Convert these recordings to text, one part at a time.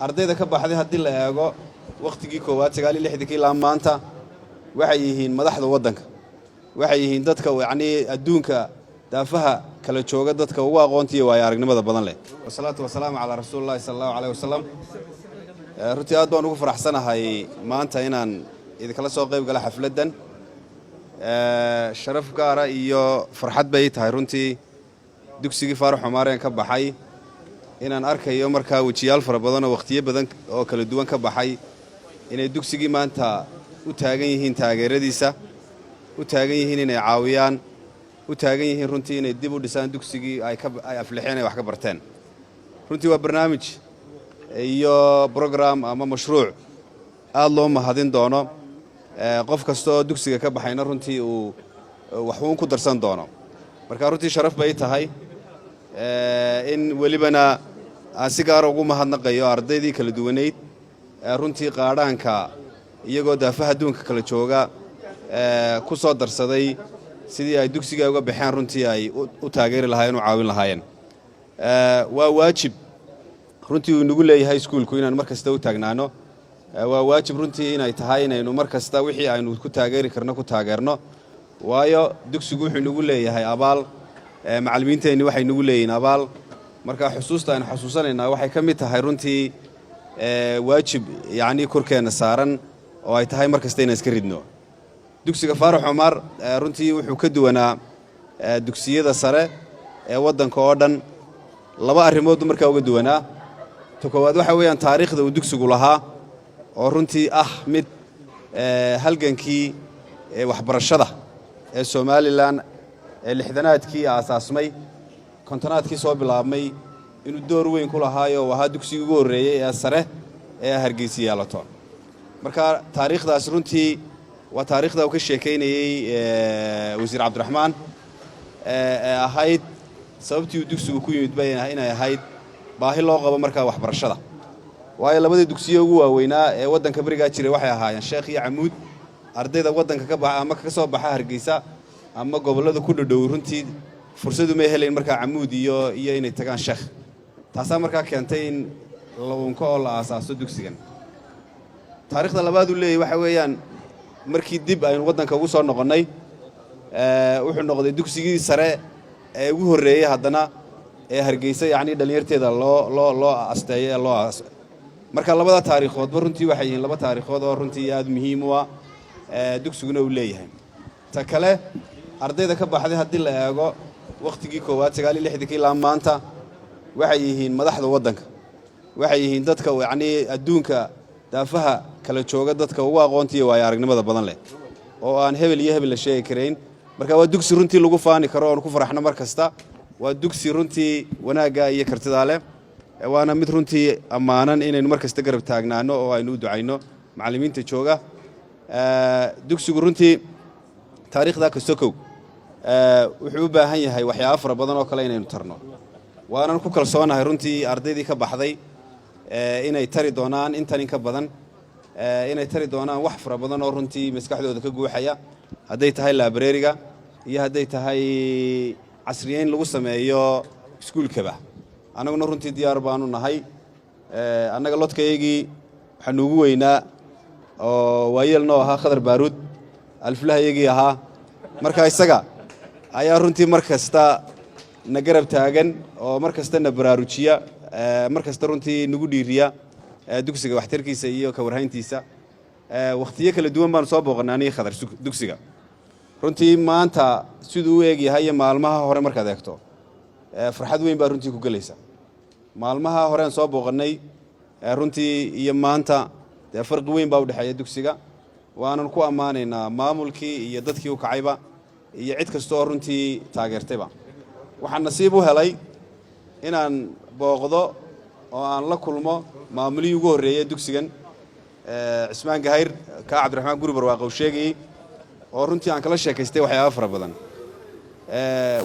ardayda ka baxday haddii la eego waqtigii koowaad 96 ilaa maanta waxay yihiin madaxda waddanka waxay yihiin dadka yacni adduunka daafaha kala jooga dadka ugu aqoonta iyo waayo aragnimada badan leh wasalaatu wasalaamu calaa rasuulillahi sallallahu alayhi wasallam runtii aad baan ugu faraxsanahay maanta inaan idinkala soo qayb gala xafladan sharaf gaara iyo farxad bay tahay runtii dugsigii Faarax Xumaareen ka baxay inaan arkayo markaa wajiyaal fara badan oo waqtiyo badan oo kala duwan ka baxay inay dugsigii maanta u taagan yihiin taageeradiisa u taagan yihiin inay caawiyaan u taagan yihiin runtii inay dib u dhisaan dugsigii ay aflixeen ay wax ka barteen runtii waa barnaamij iyo program ama mashruuc aad loo mahadin doono qof kasta oo dugsiga ka baxayna runtii uu wax uun ku darsan doono marka runtii sharaf bay tahay in welibana aan si gaar ugu mahadnaqayo ardaydii kala duwaneyd runtii qaadhaanka iyagoo daafaha adduunka kala jooga ku soo darsaday sidii ay dugsiga uga baxeen runtii ay u taageeri lahaayeen u caawin lahaayeen waa waajib runtii uu nagu leeyahay iskuulku inaan mar kasta u taagnaano waa waajib runtii inay tahay inaynu mar kasta wixii aynu ku taageeri karno ku taageerno waayo dugsigu wuxuu nagu leeyahay abaal macallimiinteenni waxay nagu leeyihiin abaal marka xusuusta aynu xasuusanaynaa waxay ka mid tahay runtii waajib yacni korkeena saaran oo ay tahay mar kasta inaan iska ridno dugsiga Faarax Xumaar runtii wuxuu ka duwanaa dugsiyada sare ee waddanka oo dhan laba arrimood markaa uga duwanaa ta koowaad waxa weeyaan taariikhda uu dugsigu lahaa oo runtii mid halgankii waxbarashada ee Soomaaliland ee lixdanaadkii aasaasmay kontonaadkii soo bilaabmay inuu door weyn ku lahaayo waxa dugsigu ugu horeeyay ee sare ee Hargeysa yeelato marka taariikhdaas runtii waa taariikhda uu ka sheekeynayay wasiir Cabdiraxmaan ahayd sababtii uu dugsigu ku yimid bayna inay ahayd baahi loo qabo markaa waxbarashada waayo labadii dugsiyo ugu waaweynaa ee waddanka bariga jiray waxay ahaayeen Sheekh iyo Camuud ardayda waddanka ka baxa ama ka soo baxa Hargeysa ama gobolada ku dhadhow runtii fursadu ma heleen markaa Camuud iyo inay tagaan Sheekh taasoo markaa keentay in launka oo la aasaaso dugsigan taariikhda labaad uu leeyahay waxa weeyaan markii dib aynu waddanka ugu soo noqonnay wuxuu noqday dugsigii sare ee ugu horeeyay haddana ee Hargeysa yacni dhalinyarteeda loo asteeyay loo marka labada taariikhoodba runtii waxay yihiin laba taariikhood oo runtii aad muhiim u ah dugsiguna uu leeyahay ta kale ardayda ka baxday haddii la eego waqtigii koowaad 96 ilaa maanta waxay yihiin madaxda waddanka waxay yihiin dadka yacni adduunka daafaha kala jooga dadka ugu aqoonta iyo waayo aragnimada badan leh oo aan hebel iyo hebel la sheegi karayn marka waa dugsi runtii lagu faani karo oo ku faraxno mar kasta waa dugsi runtii wanaaga iyo kartida leh waana mid runtii amaanan inaynu mar kasta garab taagnaano oo aynu u ducayno macallimiinta jooga dugsigu runtii taariikhda ka sokow wuxuu u baahan yahay waxyaabo fara badan oo kale inaynu tarno waanan ku kalsoonahay runtii ardaydii ka baxday inay tari doonaan intan in ka badan inay tari doonaan wax fara badan oo runtii maskaxdooda ka guuxaya hadday tahay library-ga iyo hadday tahay casriyeyn lagu sameeyo iskuulkaba annaguna runtii diyaar baanu nahay annaga lodkaygii waxaan ugu weynaa oo waayeel noo ahaa Khadar Baaruud alflahaygii ahaa marka isaga ayaa runtii mar kasta na garab taagan oo mar kasta na baraarujiya mar kasta runtii nagu dhiiriya dugsiga waxtarkiisa iyo ka warhayntiisa waqtiyo kala duwan baan soo booqanaanay Khadar dugsiga runtii maanta siduu u eegyahay maalmaha hore markaad eegto farxad weyn baa runtii ku galaysa maalmaha hore aan soo booqanay runtii iyo maanta farqi weyn baa u dhaxeeya dugsiga waanan ku ammaanaynaa maamulkii iyo dadkii u kacayba iyo cid kasta oo runtii taageertayba waxaan nasiib u helay inaan booqdo oo aan la kulmo maamulihii ugu horeeyay dugsigan Cismaan Gahayr ka Cabdiraxmaan Guri Barwaaqo sheegay oo runtii aan kala sheekaystay waxyaabo fara badan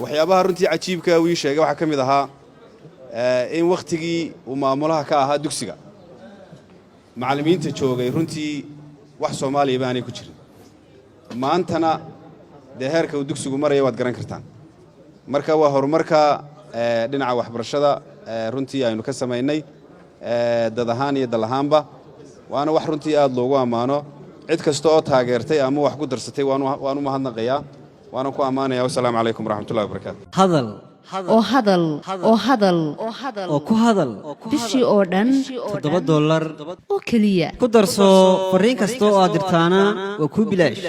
waxyaabaha runtii cajiibka uu sheegay waxa kamid ahaa in waqtigii uu maamulaha ka ahaa dugsiga macallimiinta joogay runtii wax Soomaaliya baanay ku jirin maantana heerka uu dugsigu marayo waad garan kartaan marka waa horumarka dhinaca waxbarashada runtii aynu ka sameynay dad ahaan iyo dal ahaanba waana wax runtii aad loogu ammaano cid kasta oo taageertay ama wax ku darsatay waan u mahadnaqayaa waana ku ammaanayaa. wassalaamu calaykum waraxmatullahi wabarakaatu. hadal oo hadal oo hadal oo ku hadal bishii oo dhan $7 oo keliya ku darso fariin kasta oo aad dirtaana waa kuu bilaash.